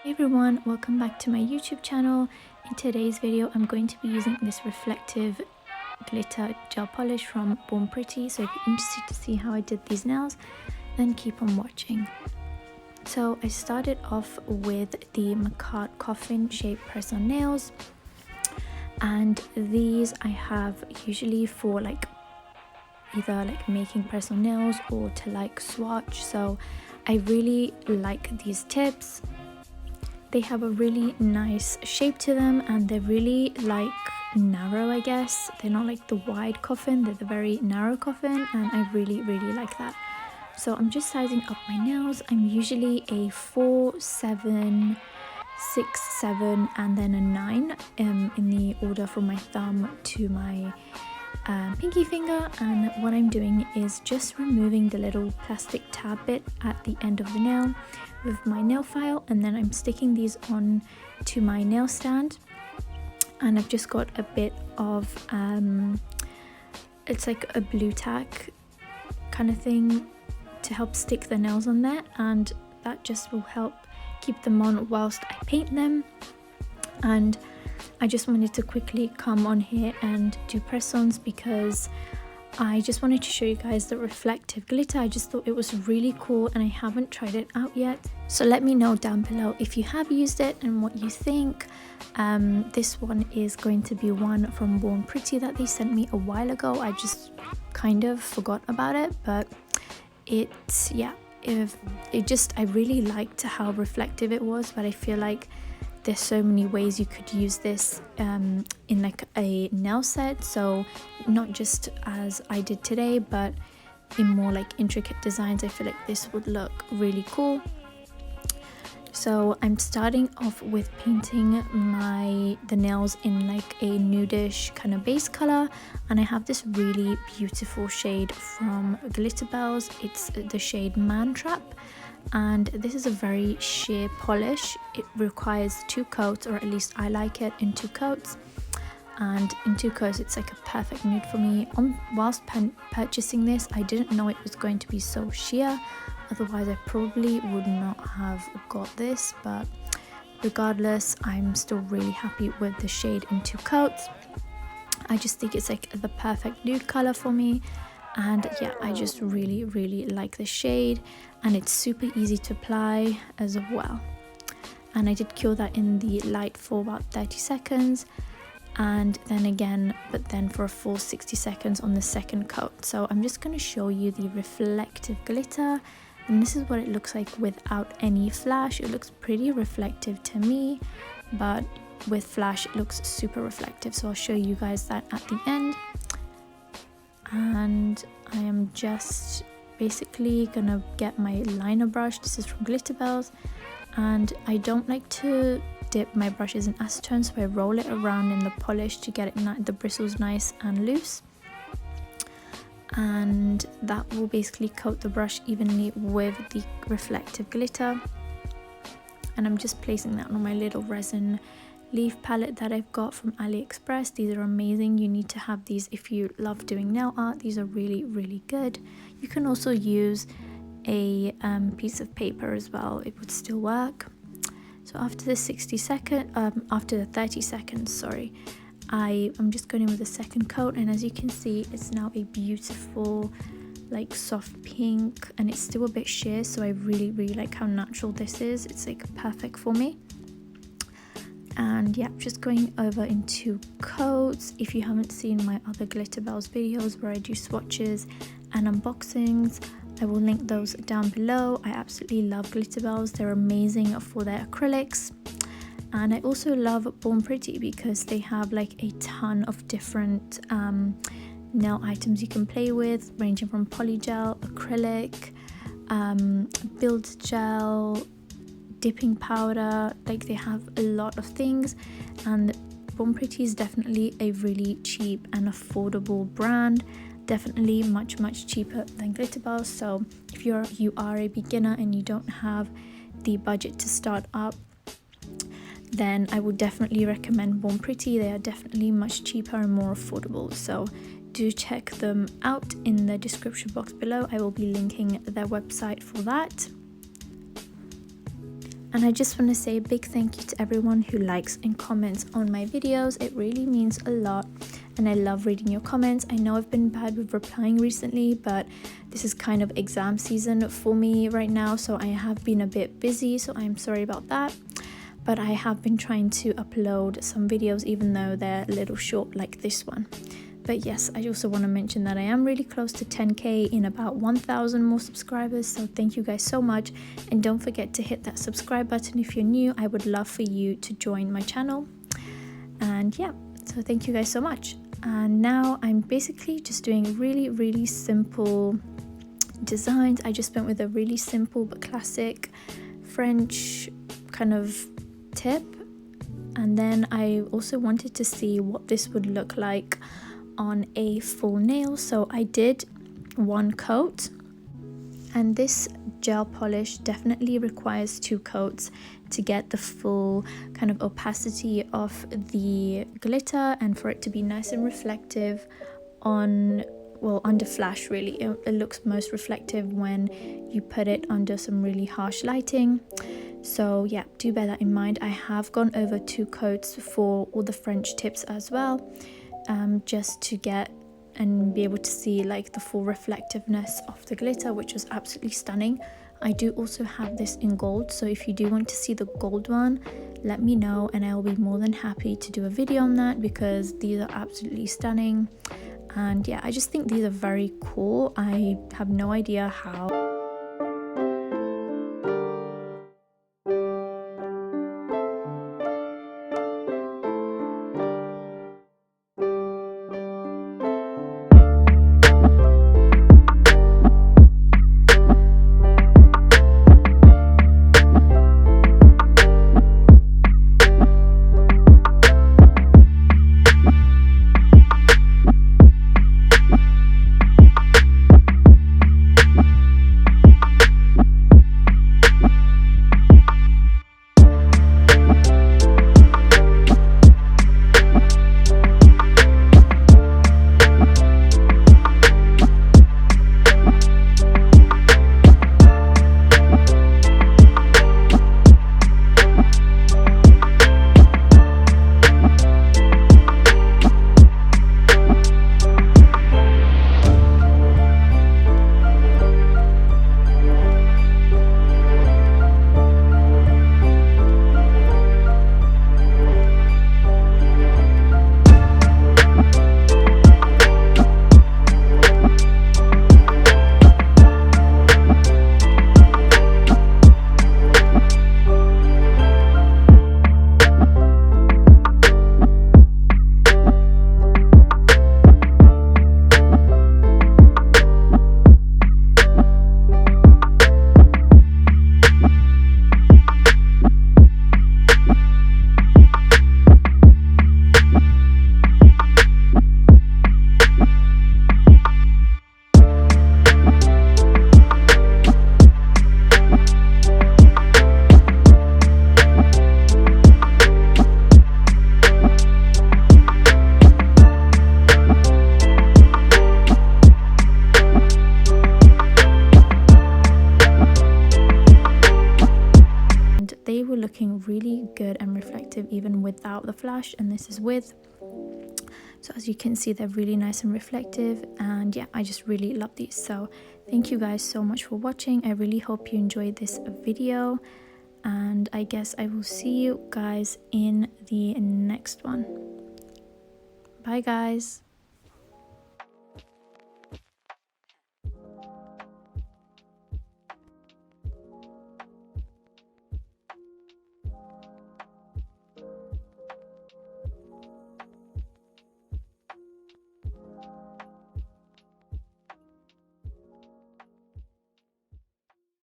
Hey everyone, welcome back to my YouTube channel. In today's video I'm going to be using this reflective glitter gel polish from Born Pretty. So if you're interested to see how I did these nails, then keep on watching. So I started off with the Macart coffin shape press on nails, and these I have usually for either making press on nails or to swatch. So I really like these tips. They have a really nice shape to them, and they're really narrow, I guess. They're not like the wide coffin, they're the very narrow coffin, and I really like that. So I'm just sizing up my nails. I'm usually a 4, 7, 6, 7 and then a 9 in the order from my thumb to my pinky finger. And what I'm doing is just removing the little plastic tab bit at the end of the nail with my nail file, and then I'm sticking these on to my nail stand. And I've just got a bit of it's like a blue tack kind of thing to help stick the nails on there, and that just will help keep them on whilst I paint them. And I just wanted to quickly come on here and do press-ons because I just wanted to show you guys the reflective glitter. I just thought it was really cool and I haven't tried it out yet. So let me know down below if you have used it and what you think. This one is going to be one from Born Pretty that they sent me a while ago. I just kind of forgot about it, but I really liked how reflective it was. But I feel like there's so many ways you could use this in like a nail set, so not just as I did today, but in more like intricate designs. I feel like this would look really cool. So I'm starting off with painting the nails in like a nudish kind of base color, and I have this really beautiful shade from Glitter Bells. It's the shade Man Trap, and this is a very sheer polish. It requires 2 coats, or at least I like it in 2 coats, and in 2 coats it's like a perfect nude for me. Whilst purchasing this, I didn't know it was going to be so sheer, otherwise I probably would not have got this, but regardless I'm still really happy with the shade in 2 coats. I just think it's like the perfect nude color for me. And yeah, I just really like the shade, and it's super easy to apply as well. And I did cure that in the light for about 30 seconds, and then for a full 60 seconds on the second coat. So I'm just going to show you the reflective glitter, and this is what it looks like without any flash. It looks pretty reflective to me, but with flash it looks super reflective. So I'll show you guys that at the end. And I am just basically gonna get my liner brush. This is from Glitter Bells, and I don't like to dip my brushes in acetone, so I roll it around in the polish to get the bristles nice and loose, and that will basically coat the brush evenly with the reflective glitter. And I'm just placing that on my little resin leaf palette that I've got from AliExpress. These are amazing. You need to have these if you love doing nail art. These are really good. You can also use a piece of paper as well, it would still work. So after the 30 seconds, sorry, I'm just going in with a second coat, and as you can see it's now a beautiful like soft pink, and it's still a bit sheer, so I really like how natural this is. It's like perfect for me. And yeah, just going over in 2 coats. If you haven't seen my other Glitter Bells videos where I do swatches and unboxings, I will link those down below. I absolutely love Glitter Bells. They're amazing for their acrylics. And I also love Born Pretty because they have like a ton of different nail items you can play with, ranging from polygel, acrylic, build gel, dipping powder. Like, they have a lot of things, and Born Pretty is definitely a really cheap and affordable brand, definitely much cheaper than Glitter Bells. So if you are a beginner and you don't have the budget to start up, then I would definitely recommend Born Pretty. They are definitely much cheaper and more affordable, so do check them out in the description box below. I will be linking their website for that. And I just want to say a big thank you to everyone who likes and comments on my videos. It really means a lot and I love reading your comments. I know I've been bad with replying recently, but this is kind of exam season for me right now, so I have been a bit busy, so I'm sorry about that. But I have been trying to upload some videos even though they're a little short like this one. But yes, I also want to mention that I am really close to 10k in about 1,000 more subscribers, so thank you guys so much, and don't forget to hit that subscribe button if you're new. I would love for you to join my channel. And yeah, so thank you guys so much. And now I'm basically just doing really simple designs. I just went with a really simple but classic French kind of tip, and then I also wanted to see what this would look like on a full nail, so I did one coat, and this gel polish definitely requires 2 coats to get the full kind of opacity of the glitter and for it to be nice and reflective on, well, under flash really. It looks most reflective when you put it under some really harsh lighting. So yeah, do bear that in mind. I have gone over 2 coats for all the French tips as well, just to get and be able to see like the full reflectiveness of the glitter, which was absolutely stunning. I do also have this in gold, so if you do want to see the gold one, let me know and I'll be more than happy to do a video on that, because these are absolutely stunning. And yeah, I just think these are very cool. I have no idea how looking really good and reflective even without the flash, and this is with. So as you can see, they're really nice and reflective, and yeah, I just really love these. So thank you guys so much for watching. I really hope you enjoyed this video, and I guess I will see you guys in the next one. Bye guys.